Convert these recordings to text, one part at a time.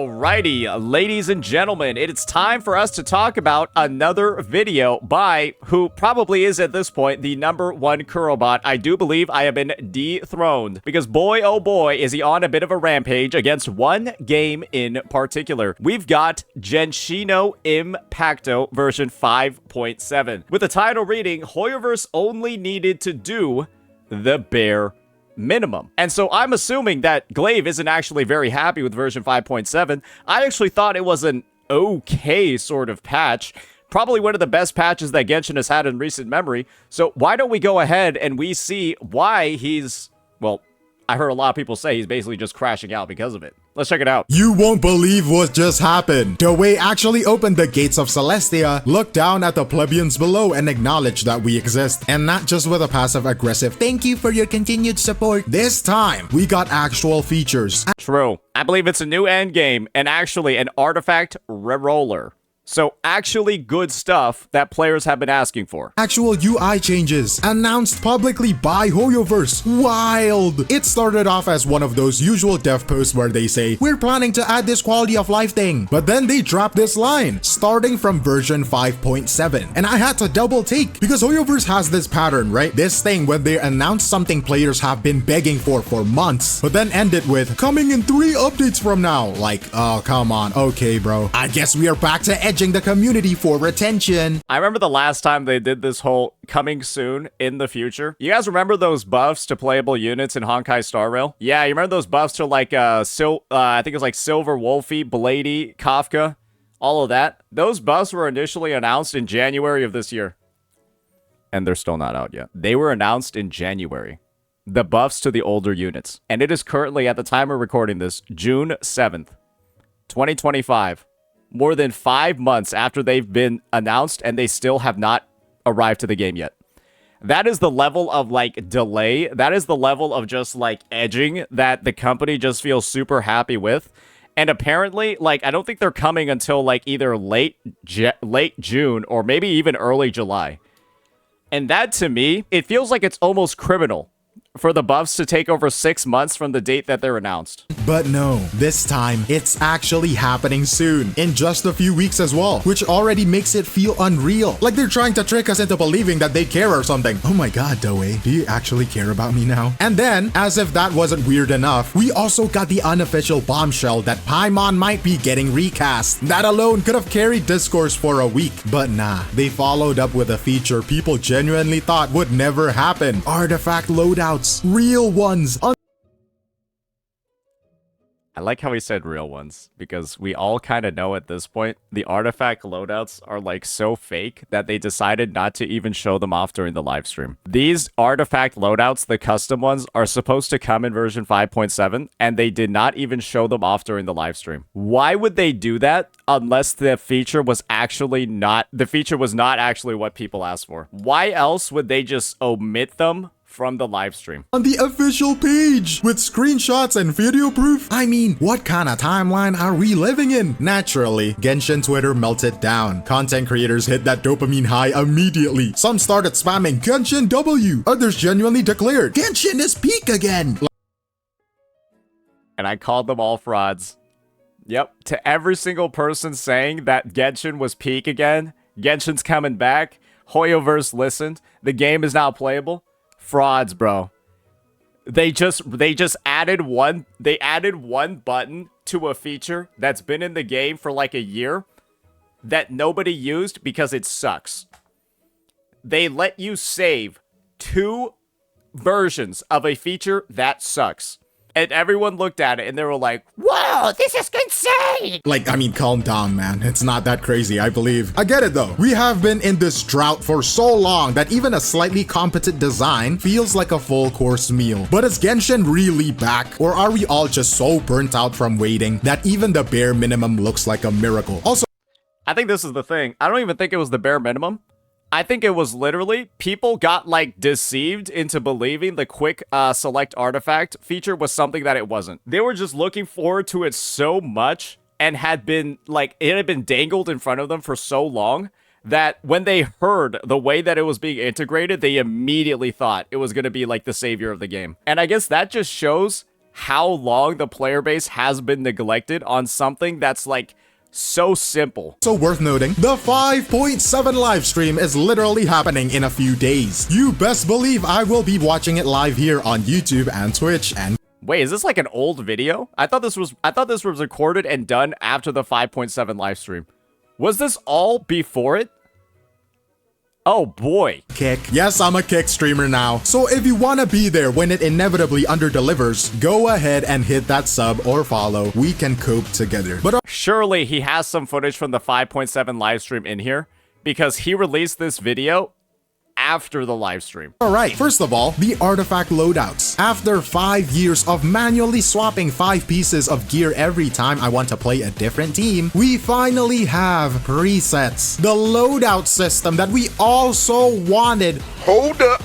Alrighty, ladies and gentlemen, it's time for us to talk about another video by who probably is at this point the #1 Kurobot. I do believe I have been dethroned because boy, oh boy, is he on a bit of a rampage against one game in particular. We've got Genshin Impacto version 5.7 with the title reading, Hoyoverse only needed to do the bare minimum. And so I'm assuming that Glaive isn't actually very happy with version 5.7. I actually thought it was an okay sort of patch. Probably one of the best patches that Genshin has had in recent memory. So why don't we go ahead and we see why he's, well, I heard a lot of people say he's basically just crashing out because of it. Let's check it out. You won't believe what just happened. Dawei actually opened the gates of Celestia, looked down at the plebeians below and acknowledged that we exist. And not just with a passive-aggressive "thank you for your continued support." This time, we got actual features. True. I believe it's a new endgame and actually an artifact reroller. So actually good stuff that players have been asking for. Actual UI changes announced publicly by Hoyoverse. Wild! It started off as one of those usual dev posts where they say, "We're planning to add this quality of life thing." But then they dropped this line, starting from version 5.7. And I had to double take because Hoyoverse has this pattern, right? This thing when they announce something players have been begging for months, but then end it with, "coming in 3 updates from now." Like, oh, come on. Okay, bro. I guess we are back to edging the community for retention. I remember the last time they did this whole coming soon in the future. You guys remember those buffs to playable units in Honkai Star Rail? Yeah, you remember those buffs to like I think it was like Silver Wolfie, Blady, Kafka, all of that? Those buffs were initially announced in January of this year. And they're still not out yet. They were announced in January. The buffs to the older units. And it is currently, at the time of recording this, June 7th, 2025. More than 5 months after they've been announced and they still have not arrived to the game yet. That is the level of like delay. That is the level of just like edging that the company just feels super happy with. And apparently, like, I don't think they're coming until like either late June or maybe even early July. And that to me, it feels like it's almost criminal for the buffs to take over 6 months from the date that they're announced. But no, this time, it's actually happening soon, in just a few weeks as well, which already makes it feel unreal. Like they're trying to trick us into believing that they care or something. Oh my god, Dawei, do you actually care about me now? And then, as if that wasn't weird enough, we also got the unofficial bombshell that Paimon might be getting recast. That alone could have carried discourse for a week, but nah, they followed up with a feature people genuinely thought would never happen. Artifact loadouts. Real ones. I like how he said real ones, because we all kind of know at this point, the artifact loadouts are like so fake that they decided not to even show them off during the live stream. These artifact loadouts, the custom ones, are supposed to come in version 5.7, and they did not even show them off during the live stream. Why would they do that unless the feature was actually not, the feature was not actually what people asked for? Why else would they just omit them from the live stream on the official page with screenshots and video proof? I mean, what kind of timeline are we living in? Naturally, Genshin Twitter melted down. Content creators hit that dopamine high immediately. Some started spamming Genshin W. Others genuinely declared, "Genshin is peak again." And I called them all frauds. Yep, to every single person saying that Genshin was peak again, Genshin's coming back, Hoyoverse listened, the game is now playable. Frauds, bro. They just added one button to a feature that's been in the game for like a year that nobody used because it sucks. They let you save 2 versions of a feature that sucks. And everyone looked at it and they were like, "Whoa, this is insane!" Like, I mean, calm down, man. It's not that crazy, I believe. I get it though. We have been in this drought for so long that even a slightly competent design feels like a full course meal. But is Genshin really back? Or are we all just so burnt out from waiting that even the bare minimum looks like a miracle? Also, I think this is the thing. I don't even think it was the bare minimum. I think it was literally people got like deceived into believing the quick select artifact feature was something that it wasn't. They were just looking forward to it so much and had been like, it had been dangled in front of them for so long that when they heard the way that it was being integrated, they immediately thought it was going to be like the savior of the game. And I guess that just shows how long the player base has been neglected on something that's like so simple. So worth noting, the 5.7 live stream is literally happening in a few days. You best believe I will be watching it live here on YouTube and Twitch and Wait, is this like an old video? I thought this was recorded and done after the 5.7 live stream. Was this all before it? Oh boy. Kick. Yes, I'm a Kick streamer now. So if you want to be there when it inevitably underdelivers, go ahead and hit that sub or follow. We can cope together. But surely he has some footage from the 5.7 live stream in here because he released this video after the live stream. Alright, first of all, the artifact loadouts. After 5 years of manually swapping 5 pieces of gear every time I want to play a different team, we finally have presets. The loadout system that we all so wanted. Hold up.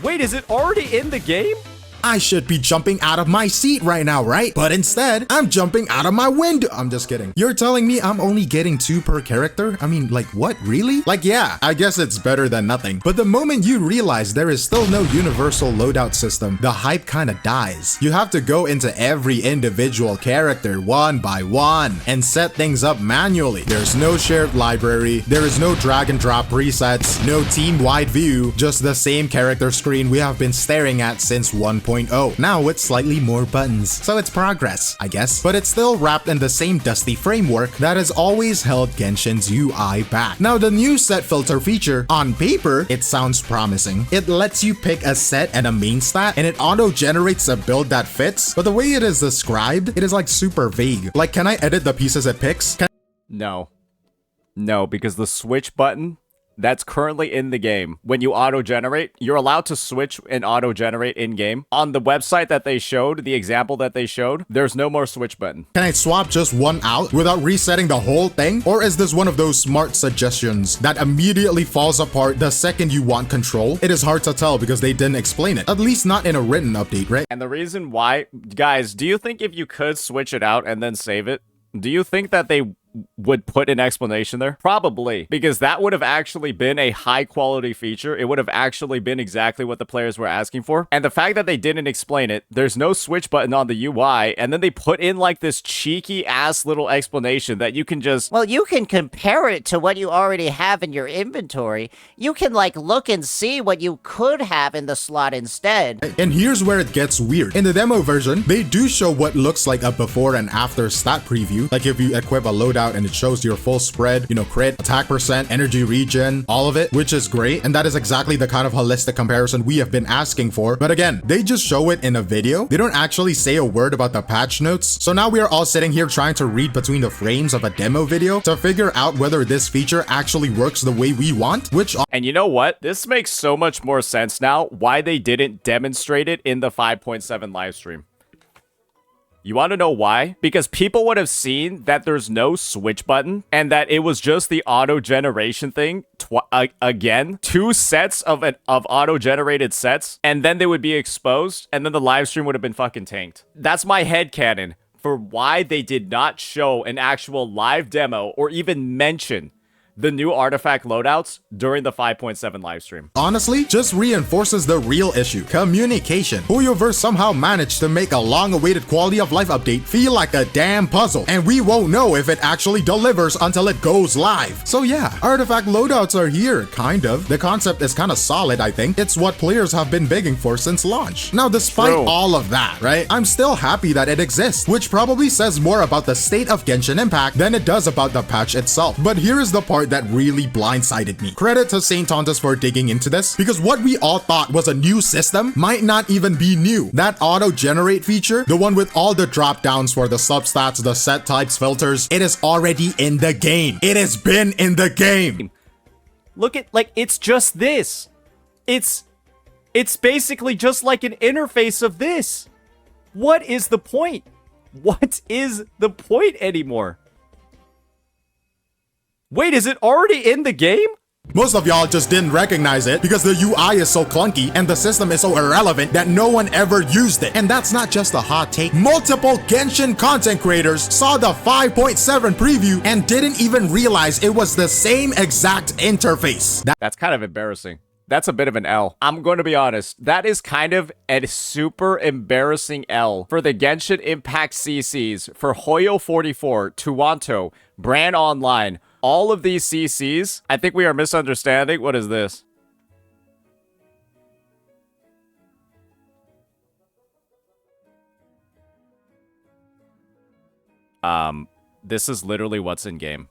Wait, is it already in the game? I should be jumping out of my seat right now, right? But instead, I'm jumping out of my window. I'm just kidding. You're telling me I'm only getting 2 per character? I mean, like what, really? Like, yeah, I guess it's better than nothing. But the moment you realize there is still no universal loadout system, the hype kind of dies. You have to go into every individual character one by one and set things up manually. There's no shared library. There is no drag and drop presets, no team-wide view, just the same character screen we have been staring at since 1.0. Now with slightly more buttons, so it's progress, I guess, but it's still wrapped in the same dusty framework that has always held Genshin's UI back. Now the new set filter feature, on paper, it sounds promising. It lets you pick a set and a main stat, and it auto-generates a build that fits, but the way it is described, it is like super vague. Like, can I edit the pieces it picks? No, because the switch button that's currently in the game, when you auto-generate, you're allowed to switch and auto-generate in-game. On the website that they showed, the example that they showed, there's no more switch button. Can I swap just one out without resetting the whole thing? Or is this one of those smart suggestions that immediately falls apart the second you want control? It is hard to tell because they didn't explain it, at least not in a written update, right? And the reason why, guys, do you think if you could switch it out and then save it, do you think that they would put an explanation there? Probably, because that would have actually been a high quality feature. It would have actually been exactly what the players were asking for. And the fact that they didn't explain it, there's no switch button on the UI, and then they put in like this cheeky ass little explanation that you can just, well, you can compare it to what you already have in your inventory. You can like look and see what you could have in the slot instead. And here's where it gets weird. In the demo version, they do show what looks like a before and after stat preview. Like if you equip a loadout and it shows your full spread, you know, crit, attack percent, energy regen, all of it, which is great. And that is exactly the kind of holistic comparison we have been asking for. But again, they just show it in a video. They don't actually say a word about the patch notes. So now we are all sitting here trying to read between the frames of a demo video to figure out whether this feature actually works the way we want, which... And you know what? This makes so much more sense now why they didn't demonstrate it in the 5.7 live stream. You want to know why? Because people would have seen that there's no switch button and that it was just the auto-generation thing again. 2 sets of auto-generated sets, and then they would be exposed, and then the live stream would have been fucking tanked. That's my headcanon for why they did not show an actual live demo or even mention the new artifact loadouts during the 5.7 live stream. Honestly, just reinforces the real issue, communication. Hoyoverse somehow managed to make a long-awaited quality of life update feel like a damn puzzle, and we won't know if it actually delivers until it goes live. So yeah, artifact loadouts are here, kind of. The concept is kind of solid, I think. It's what players have been begging for since launch. Now, despite all of that, right, I'm still happy that it exists, which probably says more about the state of Genshin Impact than it does about the patch itself. But here is the part that really blindsided me. Credit to St. Tontus for digging into this, because what we all thought was a new system might not even be new. That auto-generate feature, the one with all the drop-downs for the substats, the set types, filters, it is already in the game. It has been in the game. Look at, like, it's just this. It's basically just like an interface of this. What is the point? What is the point anymore? Wait, is it already in the game? Most of y'all just didn't recognize it because the UI is so clunky and the system is so irrelevant that no one ever used it. And that's not just a hot take. Multiple Genshin content creators saw the 5.7 preview and didn't even realize it was the same exact interface. That's kind of embarrassing. That's a bit of an L. I'm going to be honest. That is kind of a super embarrassing L for the Genshin Impact CCs, for Hoyo 44, Tuwanto, Brand Online. All of these CCs, I think we are misunderstanding. What is this? This is literally what's in game.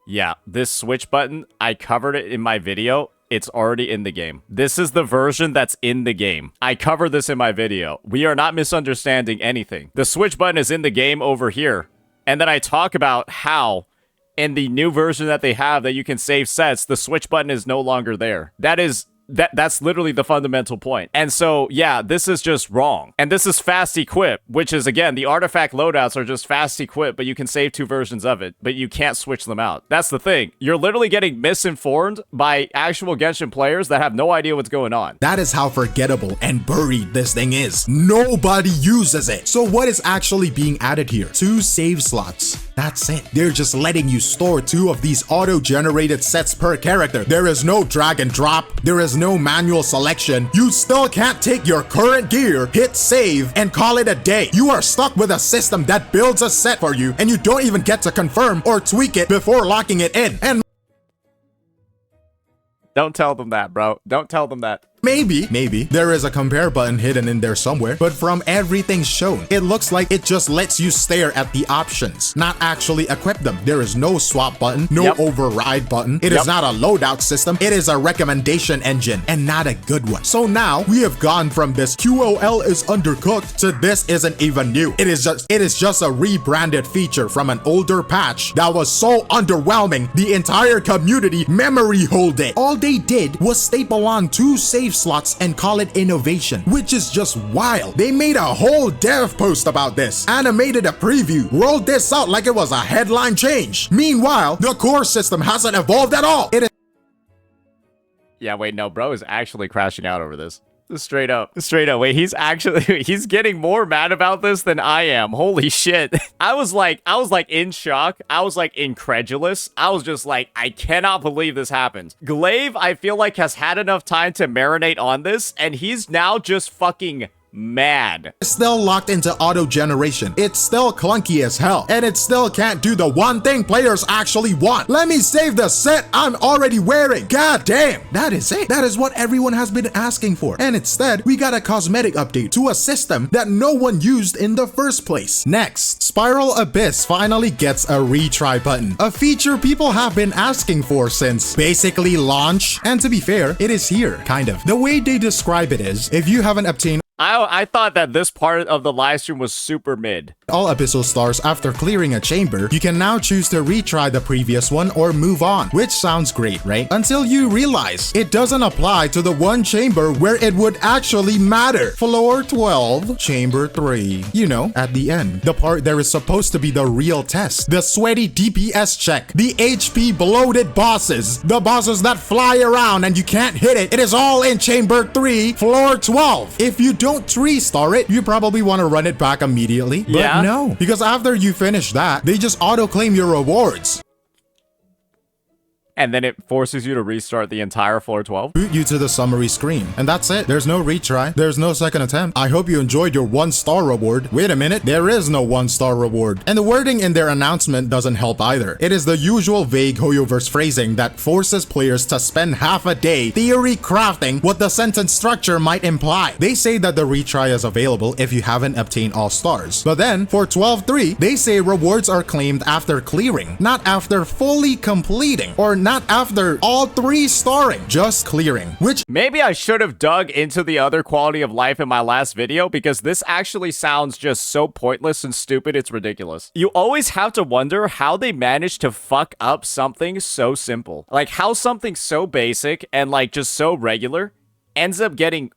Yeah, this switch button, I covered it in my video. It's already in the game. This is the version that's in the game. I covered this in my video. We are not misunderstanding anything. The switch button is in the game over here. And then I talk about how in the new version that they have that you can save sets, the switch button is no longer there. That's literally the fundamental point. And so, yeah, this is just wrong. And this is fast equip, which is, again, the artifact loadouts are just fast equip, but you can save 2 versions of it, but you can't switch them out. That's the thing. You're literally getting misinformed by actual Genshin players that have no idea what's going on. That is how forgettable and buried this thing is. Nobody uses it. So what is actually being added here? 2 save slots. That's it. They're just letting you store 2 of these auto-generated sets per character. There is no drag and drop. There is no manual selection. You still can't take your current gear, hit save, and call it a day. You are stuck with a system that builds a set for you, and you don't even get to confirm or tweak it before locking it in. And don't tell them that, bro. Don't tell them that. Maybe there is a compare button hidden in there somewhere, but from everything shown, it looks like it just lets you stare at the options, not actually equip them. There is no swap button, no override button. It is not a loadout system. It is a recommendation engine, and not a good one. So now we have gone from this QOL is undercooked to this isn't even new. It is just a rebranded feature from an older patch that was so underwhelming, the entire community memory hold it. All they did was staple on 2 save slots and call it innovation, which is just wild. They made a whole dev post about this, animated a preview, rolled this out like it was a headline change. Meanwhile, the core system hasn't evolved at all. Yeah, wait, no, bro is actually crashing out over this. Straight up. Wait, he's getting more mad about this than I am. Holy shit. I was like in shock. I was like incredulous. I was just like, I cannot believe this happened. Glaive, I feel like, has had enough time to marinate on this, and he's now just fucking mad. It's still locked into auto generation. It's still clunky as hell, and it still can't do the one thing players actually want. Let me save the set I'm already wearing. God damn. That is it. That is what everyone has been asking for. And instead, we got a cosmetic update to a system that no one used in the first place. Next, Spiral Abyss finally gets a retry button, a feature people have been asking for since basically launch. And to be fair, it is here, kind of. The way they describe it is, if you haven't obtained I thought that this part of the live stream was super mid. all abyssal stars after clearing a chamber, you can now choose to retry the previous one or move on, which sounds great, right? Until you realize it doesn't apply to the one chamber where it would actually matter. Floor 12, chamber 3. You know, at the end, the part there is supposed to be the real test, the sweaty DPS check, the HP bloated bosses, the bosses that fly around and you can't hit it. It is all in chamber 3, floor 12. If you don't 3-star it, you probably want to run it back immediately. But no, because after you finish that, they just auto-claim your rewards. And then it forces you to restart the entire floor 12? Boot you to the summary screen. And that's it. There's no retry. There's no second attempt. I hope you enjoyed your 1-star reward. Wait a minute. There is no 1-star reward. And the wording in their announcement doesn't help either. It is the usual vague Hoyoverse phrasing that forces players to spend half a day theory crafting what the sentence structure might imply. They say that the retry is available if you haven't obtained all stars. But then, for 12.3, they say rewards are claimed after clearing, not after fully completing, or not after all 3 starring, just clearing, which maybe I should have dug into the other quality of life in my last video, because this actually sounds just so pointless and stupid, it's ridiculous. You always have to wonder how they managed to fuck up something so simple. Like how something so basic and like just so regular ends up getting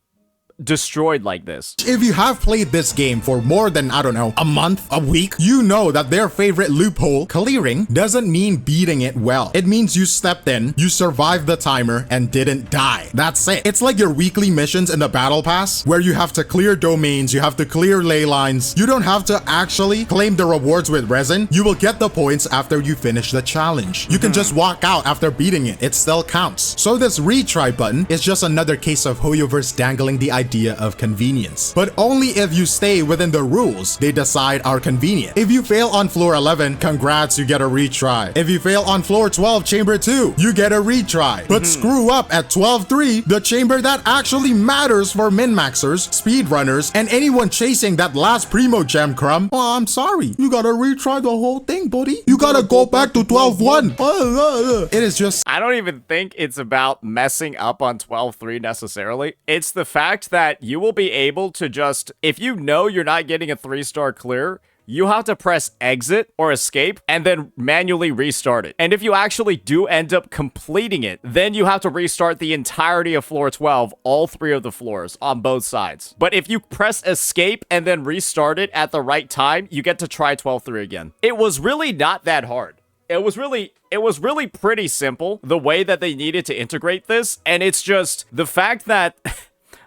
destroyed like this. If you have played this game for more than, I don't know, a month, a week, you know that their favorite loophole, clearing, doesn't mean beating it well. It means you stepped in, you survived the timer, and didn't die. That's it. It's like your weekly missions in the battle pass, where you have to clear domains, you have to clear ley lines. You don't have to actually claim the rewards with resin. You will get the points after you finish the challenge. You can just walk out after beating it. It still counts. So this retry button is just another case of Hoyoverse dangling the idea of convenience. But only if you stay within the rules they decide are convenient. If you fail on floor 11, congrats, you get a retry. If you fail on floor 12, chamber 2, you get a retry. But screw up at 12-3, the chamber that actually matters for min-maxers, speedrunners, and anyone chasing that last primo gem crumb, oh, I'm sorry, you gotta retry the whole thing, buddy. You gotta go back to 12-1. It is just... I don't even think it's about messing up on 12-3 necessarily. It's the fact that you will be able to just, if you know you're not getting a 3-star clear, you have to press exit or escape and then manually restart it. And if you actually do end up completing it, then you have to restart the entirety of floor 12, all 3 of the floors on both sides. But if you press escape and then restart it at the right time, you get to try 12-3 again. It was really not that hard. It was really pretty simple, the way that they needed to integrate this. And it's just the fact that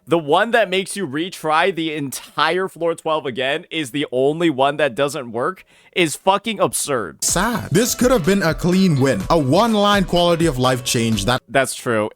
the one that makes you retry the entire floor 12 again is the only one that doesn't work is fucking absurd. sad. This could have been a clean win, a one-line quality of life change That's true.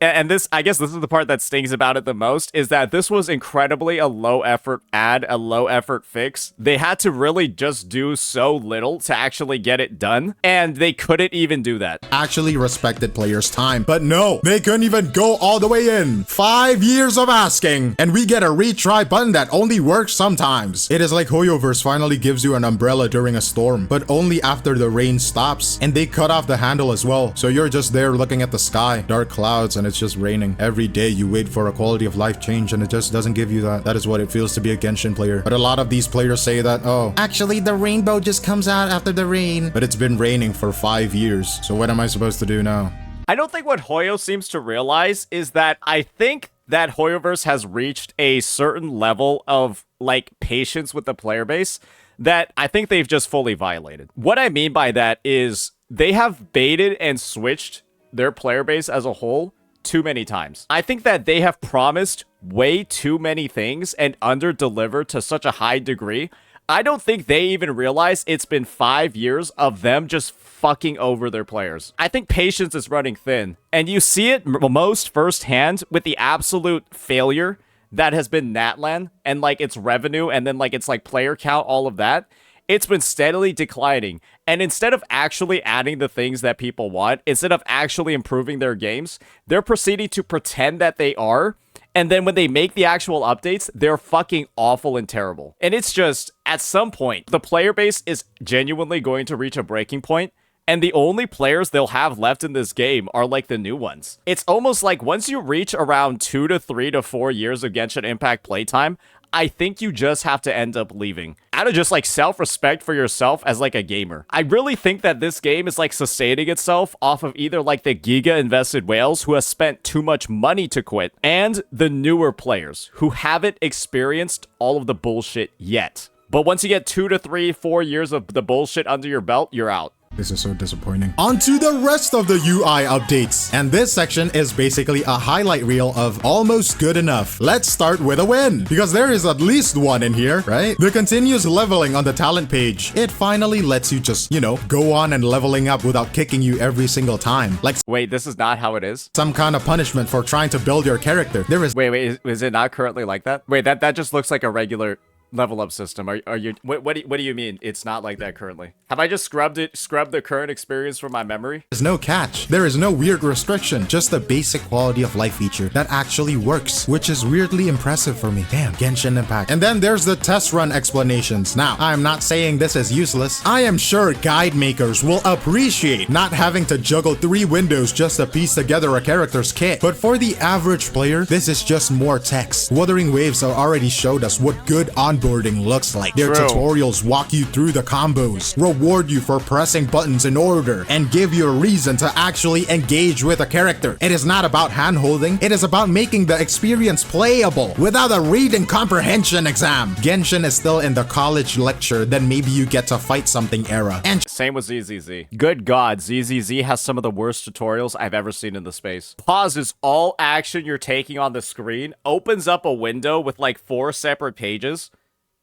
And this, I guess this is the part that stings about it the most, is that this was incredibly a low-effort add, a low-effort fix. They had to really just do so little to actually get it done, and they couldn't even do that. actually respected players' time. But no, they couldn't even go all the way in. 5 years of asking, and we get a retry button that only works sometimes. It is like Hoyoverse finally gives you an umbrella during a storm, but only after the rain stops, and they cut off the handle as well. So you're just there looking at the sky, dark clouds, and it's just raining. Every day you wait for a quality of life change, and it just doesn't give you that. That is what it feels to be a Genshin player. But a lot of these players say that, oh, actually the rainbow just comes out after the rain. But it's been raining for 5 years, so what am I supposed to do now? I don't think what Hoyo seems to realize is that I think that Hoyoverse has reached a certain level of, like, patience with the player base that I think they've just fully violated. What I mean by that is they have baited and switched their player base as a whole too many times. I think that they have promised way too many things and under-delivered to such a high degree. I don't think they even realize it's been 5 years of them just fucking over their players. I think patience is running thin, and you see it most firsthand with the absolute failure that has been Natlan and like its revenue and then like its like player count, all of that. It's been steadily declining. And instead of actually adding the things that people want, instead of actually improving their games, they're proceeding to pretend that they are. And then when they make the actual updates, they're fucking awful and terrible. And it's just, at some point, the player base is genuinely going to reach a breaking point, and the only players they'll have left in this game are like the new ones. It's almost like once you reach around 2 to 3 to 4 years of Genshin Impact playtime, I think you just have to end up leaving. Out of just like self-respect for yourself as like a gamer. I really think that this game is like sustaining itself off of either like the Giga invested whales who has spent too much money to quit, and the newer players who haven't experienced all of the bullshit yet. But once you get 2 to 3, 4 years of the bullshit under your belt, you're out. This is so disappointing. On to the rest of the UI updates. And this section is basically a highlight reel of almost good enough. Let's start with a win, because there is at least one in here, right? The continuous leveling on the talent page. It finally lets you just, you know, go on and leveling up without kicking you every single time. Like, Wait, this is not how it is? some kind of punishment for trying to build your character. There is Wait, is it not currently like that? Wait, that just looks like a regular level up system. Are you what do you mean it's not like that currently? Have I just scrubbed the current experience from my memory? There's no catch. There is no weird restriction, just a basic quality of life feature that actually works, which is weirdly impressive for me. Damn, Genshin Impact. And then there's the test run explanations. Now, I'm not saying this is useless. I am sure guide makers will appreciate not having to juggle 3 windows just to piece together a character's kit. But for the average player, this is just more text. Wuthering Waves have already showed us what good on onboarding looks like. Their True. tutorials walk you through the combos, reward you for pressing buttons in order, and give you a reason to actually engage with a character. It is not about hand-holding, it is about making the experience playable without a reading comprehension exam. Genshin is still in the college lecture, then maybe you get to fight something era. And Same with ZZZ. Good God, ZZZ has some of the worst tutorials I've ever seen in the space. Pauses all action you're taking on the screen, opens up a window with like 4 separate pages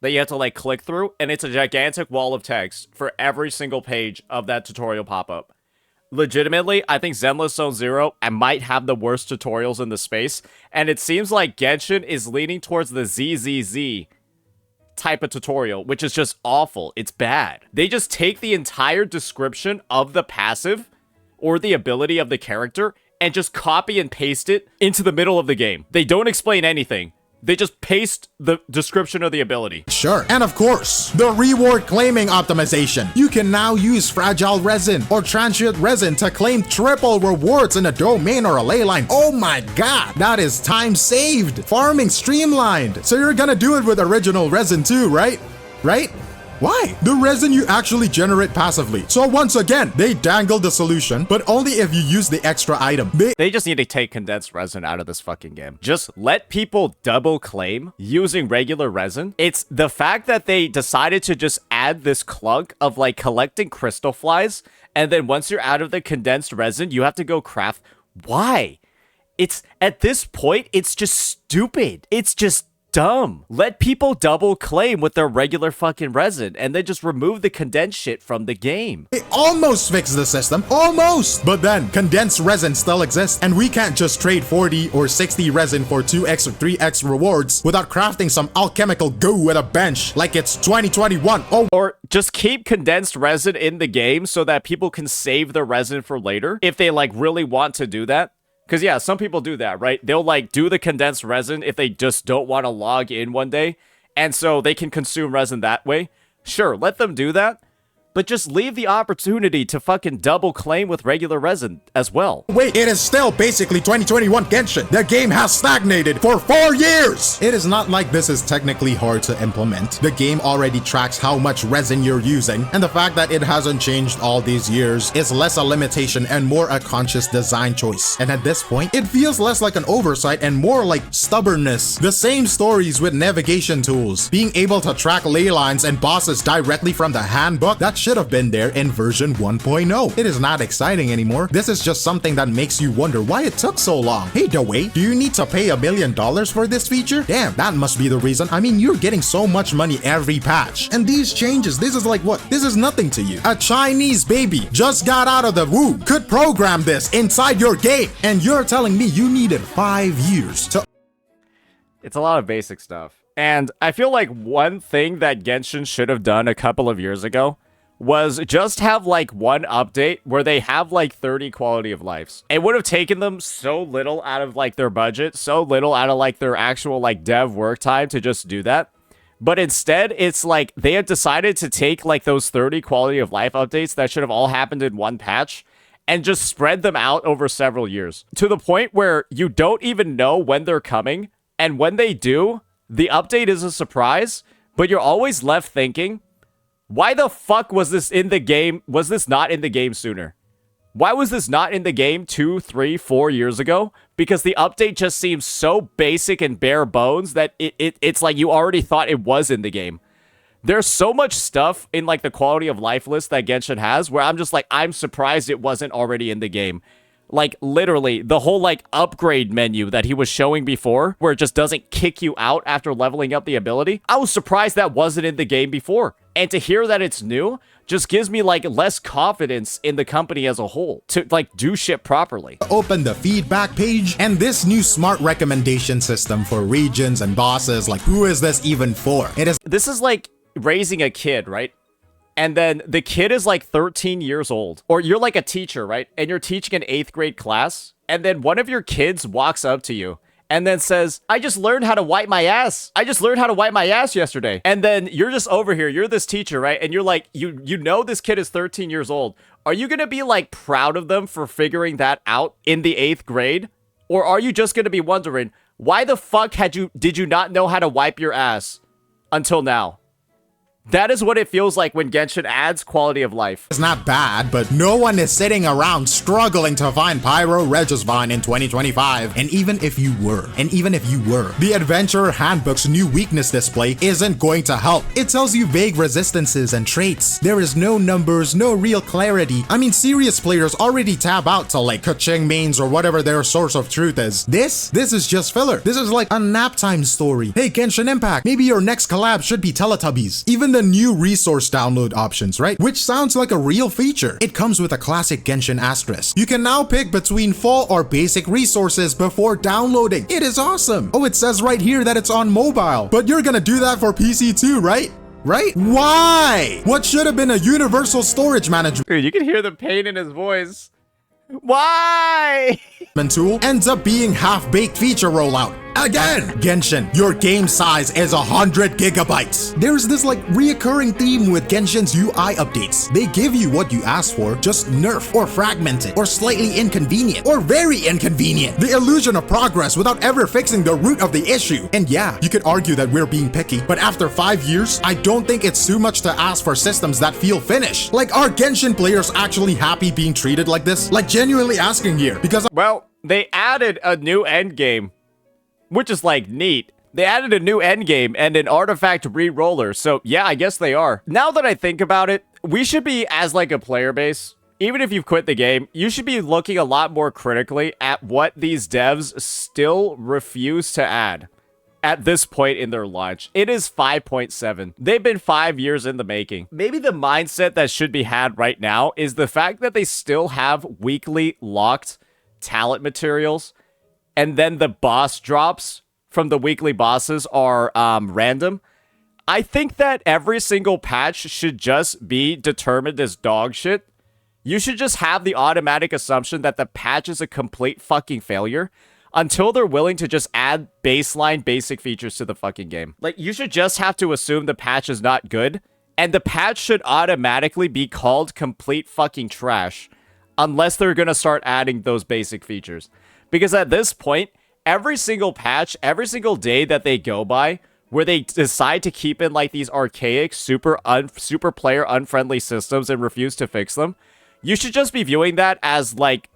that you have to like click through, and it's a gigantic wall of text for every single page of that tutorial pop-up. Legitimately, I think Zenless Zone Zero might have the worst tutorials in the space, and it seems like Genshin is leaning towards the ZZZ type of tutorial, which is just awful. It's bad. They just take the entire description of the passive or the ability of the character and just copy and paste it into the middle of the game. They don't explain anything. They just paste the description of the ability. sure. And of course, the reward claiming optimization. You can now use fragile resin or transient resin to claim triple rewards in a domain or a ley line. Oh my god, that is time saved. Farming streamlined. So you're gonna do it with original resin too, right? Right? Why? The resin you actually generate passively. So once again, they dangle the solution, but only if you use the extra item. They just need to take condensed resin out of this fucking game. Just let people double claim using regular resin. It's the fact that they decided to just add this clunk of like collecting crystal flies, and then once you're out of the condensed resin, you have to go craft. Why? It's at this point, it's just stupid. It's just dumb. Let people double claim with their regular fucking resin and then just remove the condensed shit from the game. They almost fixed the system, almost. But then condensed resin still exists, and we can't just trade 40 or 60 resin for 2x or 3x rewards without crafting some alchemical goo at a bench like it's 2021. Oh, Or just keep condensed resin in the game so that people can save the resin for later if they like really want to do that. Because yeah, some people do that, right? They'll like do the condensed resin if they just don't want to log in one day, and so they can consume resin that way. Sure, let them do that, but just leave the opportunity to fucking double claim with regular resin as well. wait, it is still basically 2021 Genshin. The game has stagnated for 4 years. It is not like this is technically hard to implement. The game already tracks how much resin you're using, and the fact that it hasn't changed all these years is less a limitation and more a conscious design choice. And at this point, it feels less like an oversight and more like stubbornness. The same stories with navigation tools. Being able to track ley lines and bosses directly from the handbook, that should have been there in version 1.0. It is not exciting anymore. This is just something that makes you wonder why it took so long. Hey, Dewey, do you need to pay $1 million for this feature? Damn, that must be the reason. I mean, you're getting so much money every patch. And these changes, this is like what? This is nothing to you. A Chinese baby just got out of the womb could program this inside your game. And you're telling me you needed 5 years to... It's a lot of basic stuff. And I feel like one thing that Genshin should have done a couple of years ago was just have like one update where they have like 30 quality of lives. It would have taken them so little out of like their budget, so little out of like their actual like dev work time to just do that. But instead, it's like they have decided to take like those 30 quality of life updates that should have all happened in one patch and just spread them out over several years to the point where you don't even know when they're coming. And when they do, the update is a surprise, but you're always left thinking, why the fuck was this in the game? Was this not in the game sooner? Why was this not in the game 2, 3, 4 years ago? Because the update just seems so basic and bare bones that it's like you already thought it was in the game. There's so much stuff in like the quality of life list that Genshin has where I'm just like, I'm surprised it wasn't already in the game. Like, literally, the whole, like, upgrade menu that he was showing before, where it just doesn't kick you out after leveling up the ability, I was surprised that wasn't in the game before. And to hear that it's new just gives me, like, less confidence in the company as a whole to, like, do shit properly. Open the feedback page, and this new smart recommendation system for regions and bosses, like, who is this even for? This is like raising a kid, right? And then the kid is like 13 years old. Or you're like a teacher, right? And you're teaching an 8th grade class. And then one of your kids walks up to you and then says, I just learned how to wipe my ass. I just learned how to wipe my ass yesterday. And then you're just over here. You're this teacher, right? And you're like, you know this kid is 13 years old. Are you going to be like proud of them for figuring that out in the 8th grade? Or are you just going to be wondering, why the fuck did you not know how to wipe your ass until now. That is what it feels like when Genshin adds quality of life. It's not bad, but no one is sitting around struggling to find Pyro Regisvine in 2025. And even if you were, the Adventurer Handbook's new weakness display isn't going to help. It tells you vague resistances and traits. There is no numbers, no real clarity. I mean, serious players already tab out to like Keqing mains or whatever their source of truth is. This is just filler. This is like a nap time story. Hey, Genshin Impact, maybe your next collab should be Teletubbies. Even the new resource download options, right? Which sounds like a real feature. It comes with a classic Genshin asterisk. You can now pick between full or basic resources before downloading. It is awesome. Oh, it says right here that it's on mobile, but you're gonna do that for PC too, right? Right? Why? What should have been a universal storage management Dude, you can hear the pain in his voice. Why? tool ends up being half-baked feature rollout. Again, Genshin, your game size is 100 gigabytes. There's this like reoccurring theme with Genshin's UI updates. They give you what you ask for, just nerf or fragment it, or slightly inconvenient, or very inconvenient. The illusion of progress without ever fixing the root of the issue. And yeah, you could argue that we're being picky, but after 5 years, I don't think it's too much to ask for systems that feel finished. Like, are Genshin players actually happy being treated like this? Like, genuinely asking here, because Well, they added a new endgame, which is like neat. They added a new endgame and an artifact re-roller, so yeah, I guess they are. Now that I think about it, we should be, as like a player base, even if you've quit the game, you should be looking a lot more critically at what these devs still refuse to add at this point in their launch. It is 5.7. They've been 5 years in the making. Maybe the mindset that should be had right now is the fact that they still have weekly locked talent materials, and then the boss drops from the weekly bosses are random. I think that every single patch should just be determined as dog shit. You should just have the automatic assumption that the patch is a complete fucking failure until they're willing to just add baseline basic features to the fucking game. Like, you should just have to assume the patch is not good, and the patch should automatically be called complete fucking trash unless they're gonna start adding those basic features. Because at this point, every single patch, every single day that they go by, where they decide to keep in like these archaic, super player unfriendly systems and refuse to fix them, you should just be viewing that as like,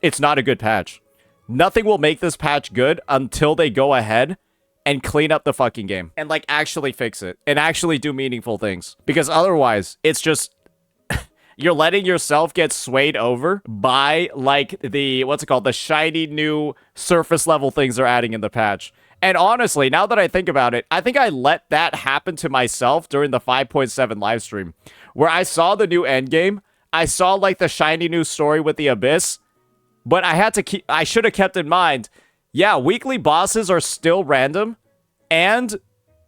it's not a good patch. Nothing will make this patch good until they go ahead and clean up the fucking game and like actually fix it and actually do meaningful things. Because otherwise, it's just you're letting yourself get swayed over by like the, what's it called, the shiny new surface level things they're adding in the patch. And honestly, now that I think about it, I think I let that happen to myself during the 5.7 live stream, where I saw the new endgame, I saw like the shiny new story with the Abyss, but I should have kept in mind, yeah, weekly bosses are still random, and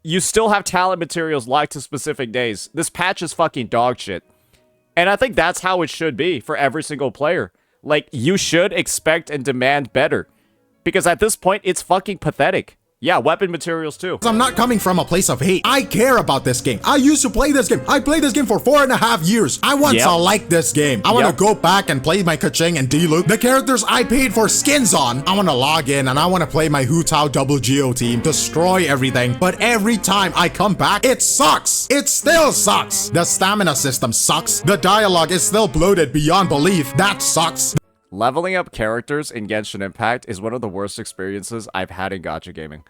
you still have talent materials locked to specific days. This patch is fucking dog shit. And I think that's how it should be for every single player. Like, you should expect and demand better. Because at this point, it's fucking pathetic. Yeah, weapon materials too. I'm not coming from a place of hate. I care about this game. I used to play this game. I played this game for 4.5 years. I want to like this game. I want to go back and play my Keqing and Diluc. The characters I paid for skins on. I want to log in and I want to play my Hu Tao double Geo team, destroy everything. But every time I come back, it sucks. It still sucks. The stamina system sucks. The dialogue is still bloated beyond belief. That sucks. Leveling up characters in Genshin Impact is one of the worst experiences I've had in gacha gaming.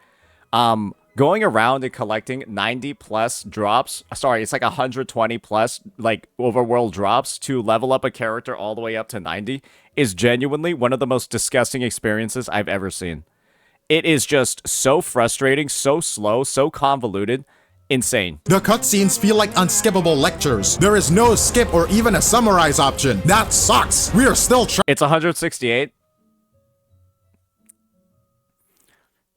Going around and collecting 90 plus drops, sorry, it's like 120 plus like overworld drops to level up a character all the way up to 90 is genuinely one of the most disgusting experiences I've ever seen. It is just so frustrating, so slow, so convoluted. Insane. The cutscenes feel like unskippable lectures. There is no skip or even a summarize option. That sucks. We are still It's 168.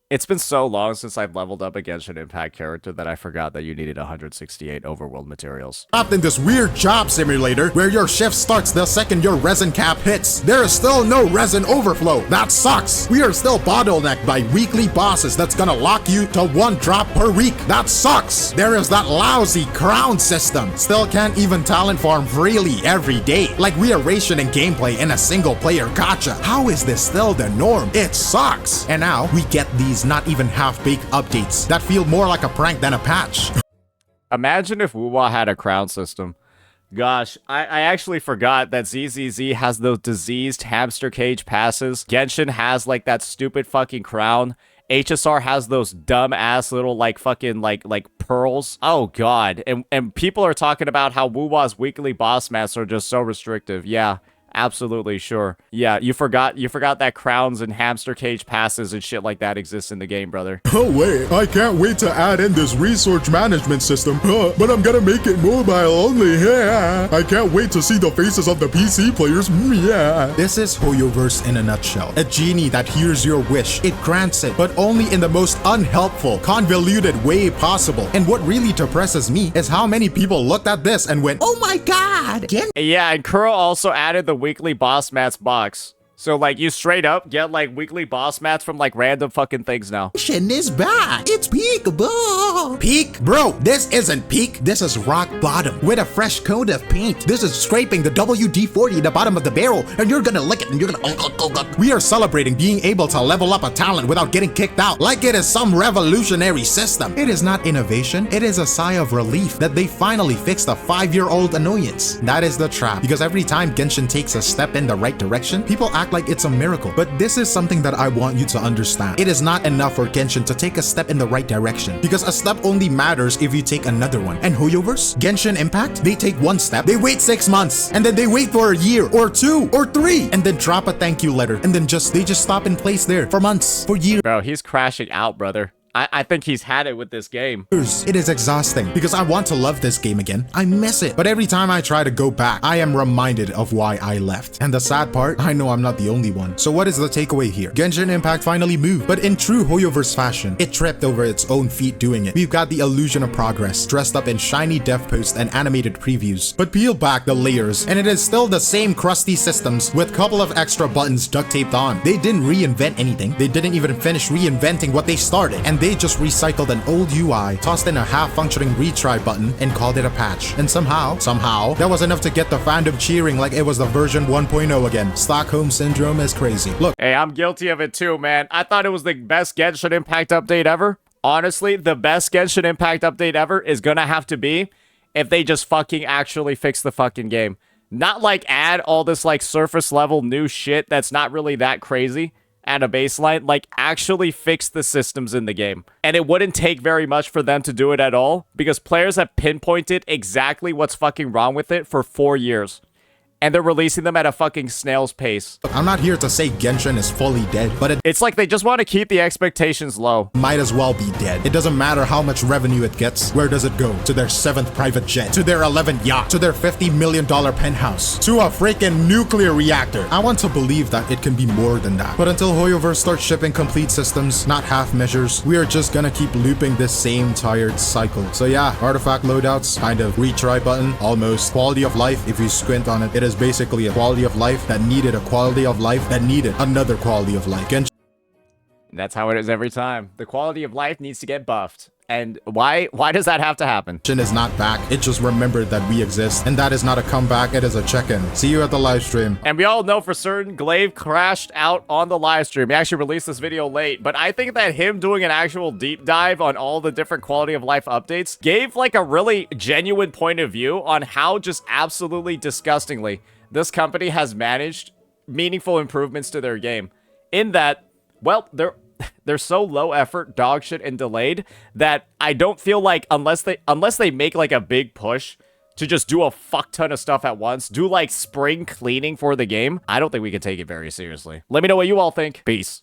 It's been so long since I've leveled up a Genshin Impact character that I forgot that you needed 168 overworld materials. trapped in this weird job simulator where your shift starts the second your resin cap hits. There is still no resin overflow. That sucks. We are still bottlenecked by weekly bosses that's gonna lock you to 1 drop per week. That sucks. There is that lousy crown system. Still can't even talent farm freely every day. Like we are rationing gameplay in a single player gacha. How is this still the norm? It sucks. And now we get these these not even half-baked updates that feel more like a prank than a patch. Imagine if WoWa had a crown system. Gosh, I actually forgot that ZZZ has those diseased hamster cage passes. Genshin has like that stupid fucking crown. HSR has those dumb ass little like fucking like pearls. Oh god. And people are talking about how WoWa's weekly boss mats are just so restrictive. Yeah. Absolutely, sure. Yeah, you forgot that crowns and hamster cage passes and shit like that exist in the game, brother. Oh wait, I can't wait to add in this resource management system, but I'm gonna make it mobile only, yeah. I can't wait to see the faces of the PC players, yeah. This is Hoyoverse in a nutshell. A genie that hears your wish, it grants it, but only in the most unhelpful, convoluted way possible. And what really depresses me is how many people looked at this and went, oh my god! Yeah, and Kuro also added the weekly boss mats box. So, like, you straight up get, like, weekly boss mats from, like, random fucking things now. Genshin is back. It's peekaboo. Peak? Bro, this isn't peak. This is rock bottom with a fresh coat of paint. This is scraping the WD-40 at the bottom of the barrel, and you're gonna lick it, and you're gonna... We are celebrating being able to level up a talent without getting kicked out, like it is some revolutionary system. It is not innovation. It is a sigh of relief that they finally fixed a 5-year-old annoyance. That is the trap, because every time Genshin takes a step in the right direction, people act like it's a miracle. But this is something that I want you to understand. It is not enough for Genshin to take a step in the right direction, because a step only matters if you take another one. And Hoyoverse, Genshin Impact, they take one step, they wait 6 months, and then they wait for a year, or 2, or 3, and then drop a thank you letter, and then they just stop in place there for months, for years. Bro, he's crashing out, brother. I think he's had it with this game. It is exhausting because I want to love this game again. I miss it. But every time I try to go back, I am reminded of why I left. And the sad part, I know I'm not the only one. So what is the takeaway here? Genshin Impact finally moved, but in true Hoyoverse fashion, it tripped over its own feet doing it. We've got the illusion of progress, dressed up in shiny dev posts and animated previews. But peel back the layers, and it is still the same crusty systems with a couple of extra buttons duct taped on. They didn't reinvent anything. They didn't even finish reinventing what they started. And they just recycled an old UI, tossed in a half-functioning retry button, and called it a patch. And somehow, that was enough to get the fandom cheering like it was the version 1.0 again. Stockholm Syndrome is crazy. Look. Hey, I'm guilty of it too, man. I thought it was the best Genshin Impact update ever. Honestly, the best Genshin Impact update ever is gonna have to be if they just fucking actually fix the fucking game. Not like add all this like surface level new shit that's not really that crazy. At a baseline, like actually fix the systems in the game. And it wouldn't take very much for them to do it at all, because players have pinpointed exactly what's fucking wrong with it for 4 years. And they're releasing them at a fucking snail's pace. I'm not here to say Genshin is fully dead, but it's like they just want to keep the expectations low. Might as well be dead. It doesn't matter how much revenue it gets. Where does it go? To their 7th private jet, to their 11th yacht, to their $50 million penthouse, to a freaking nuclear reactor. I want to believe that it can be more than that. But until Hoyoverse starts shipping complete systems, not half measures, we are just gonna keep looping this same tired cycle. So yeah, artifact loadouts, kind of retry button, almost. Quality of life, if you squint on it, it is basically a quality of life that needed a quality of life that needed another quality of life. That's how it is every time. The quality of life needs to get buffed. And why does that have to happen? Genshin is not back. It just remembered that we exist. And that is not a comeback, it is a check-in. See you at the live stream. And we all know for certain Glaive crashed out on the live stream. He actually released this video late. But I think that him doing an actual deep dive on all the different quality of life updates gave like a really genuine point of view on how just absolutely disgustingly this company has managed meaningful improvements to their game. In that, well, they're so low effort, dog shit, and delayed that I don't feel like unless they make like a big push to just do a fuck ton of stuff at once, do like spring cleaning for the game, I don't think we can take it very seriously. Let me know what you all think. Peace.